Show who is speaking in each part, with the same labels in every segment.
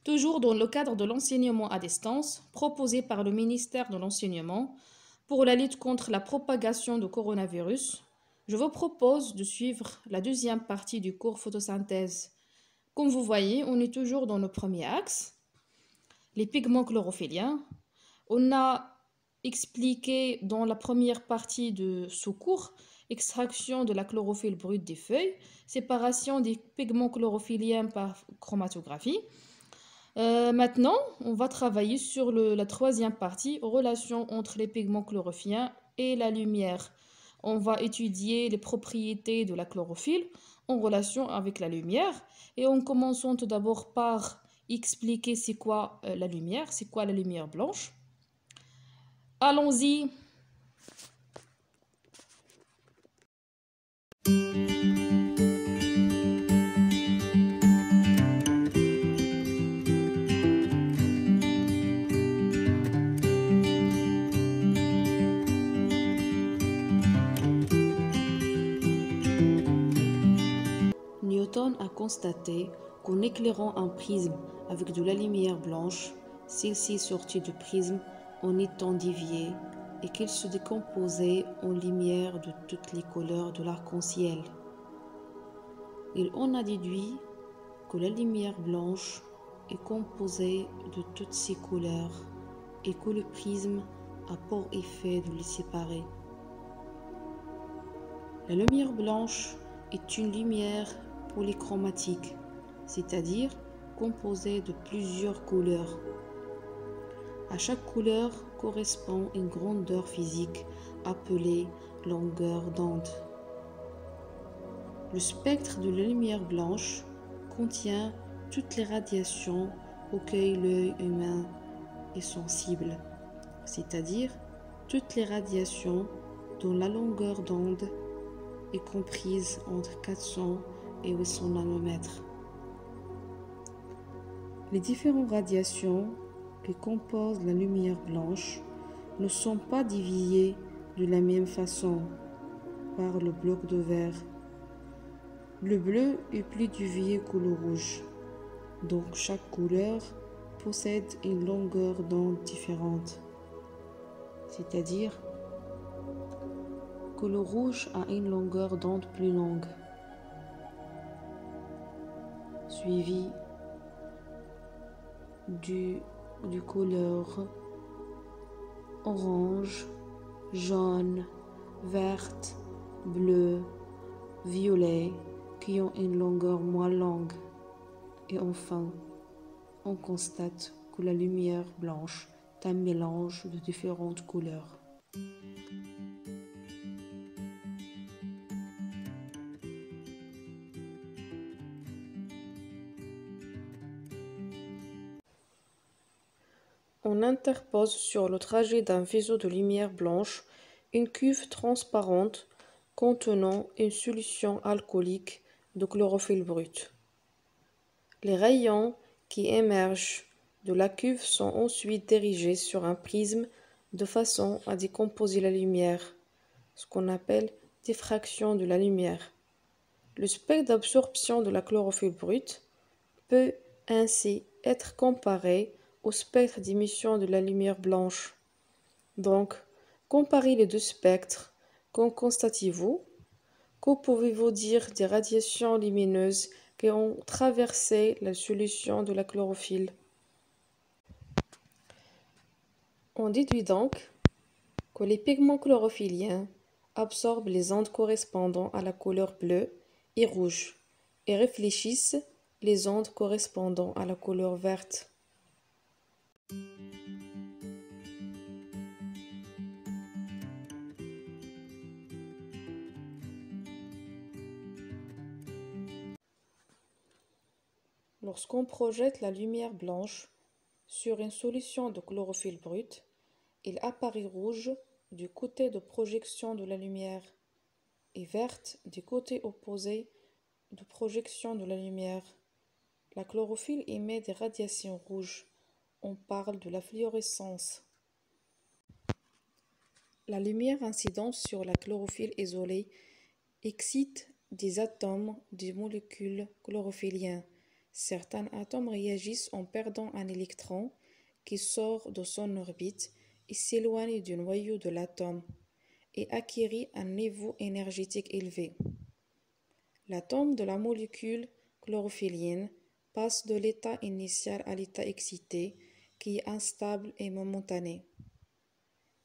Speaker 1: toujours dans le cadre de l'enseignement à distance proposé par le ministère de l'Enseignement pour la lutte contre la propagation du coronavirus. Je vous propose de suivre la deuxième partie du cours photosynthèse. Comme vous voyez, on est toujours dans le premier axe, les pigments chlorophylliens. On a expliqué dans la première partie de ce cours extraction de la chlorophylle brute des feuilles, séparation des pigments chlorophylliens par chromatographie. Maintenant, on va travailler sur la troisième partie, relation entre les pigments chlorophylliens et la lumière. On va étudier les propriétés de la chlorophylle en relation avec la lumière et en commençant tout d'abord par expliquer c'est quoi la lumière blanche. Allons-y. Newton a constaté qu'en éclairant un prisme avec de la lumière blanche, celle-ci sortit du prisme en étant déviée et qu'il se décomposait en lumière de toutes les couleurs de l'arc-en-ciel. Il en a déduit que la lumière blanche est composée de toutes ces couleurs et que le prisme a pour effet de les séparer. La lumière blanche est une lumière polychromatique, c'est-à-dire composée de plusieurs couleurs. À chaque couleur correspond une grandeur physique appelée longueur d'onde. Le spectre de la lumière blanche contient toutes les radiations auxquelles l'œil humain est sensible, c'est-à-dire toutes les radiations dont la longueur d'onde est comprise entre 400 et 800 nanomètres. Les différentes radiations qui composent la lumière blanche ne sont pas divisées de la même façon par le bloc de verre. Le bleu est plus dévié que le rouge, donc chaque couleur possède une longueur d'onde différente, c'est-à-dire que le rouge a une longueur d'onde plus longue, suivi du couleur orange, jaune, verte, bleu, violet qui ont une longueur moins longue. Et enfin, on constate que la lumière blanche est un mélange de différentes couleurs. On interpose sur le trajet d'un faisceau de lumière blanche une cuve transparente contenant une solution alcoolique de chlorophylle brute. Les rayons qui émergent de la cuve sont ensuite dirigés sur un prisme de façon à décomposer la lumière, ce qu'on appelle diffraction de la lumière. Le spectre d'absorption de la chlorophylle brute peut ainsi être comparé au spectre d'émission de la lumière blanche. Donc, comparez les deux spectres. Qu'en constatez-vous? Que pouvez-vous dire des radiations lumineuses qui ont traversé la solution de la chlorophylle? On déduit donc que les pigments chlorophylliens absorbent les ondes correspondant à la couleur bleue et rouge et réfléchissent les ondes correspondant à la couleur verte. Lorsqu'on projette la lumière blanche sur une solution de chlorophylle brute, il apparaît rouge du côté de projection de la lumière et verte du côté opposé de projection de la lumière. La chlorophylle émet des radiations rouges. On parle de la fluorescence. La lumière incidente sur la chlorophylle isolée excite des atomes des molécules chlorophylliennes, Certains atomes réagissent en perdant un électron qui sort de son orbite et s'éloigne du noyau de l'atome et acquérit un niveau énergétique élevé. L'atome de la molécule chlorophyllienne passe de l'état initial à l'état excité, qui est instable et momentané.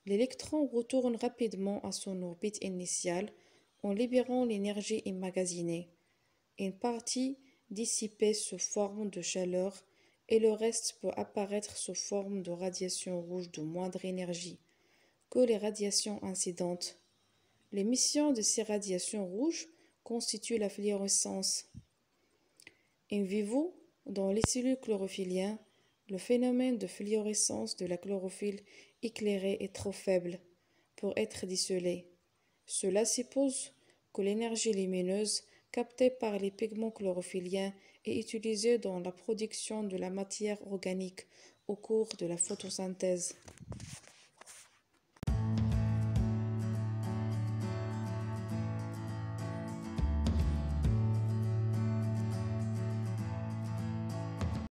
Speaker 1: L'électron retourne rapidement à son orbite initiale en libérant l'énergie emmagasinée. Une partie dissipée sous forme de chaleur et le reste peut apparaître sous forme de radiation rouge de moindre énergie que les radiations incidentes. L'émission de ces radiations rouges constitue la fluorescence. In vivo, dans les cellules chlorophyllien, le phénomène de fluorescence de la chlorophylle éclairée est trop faible pour être décelé. Cela suppose que l'énergie lumineuse captée par les pigments chlorophylliens est utilisée dans la production de la matière organique au cours de la photosynthèse.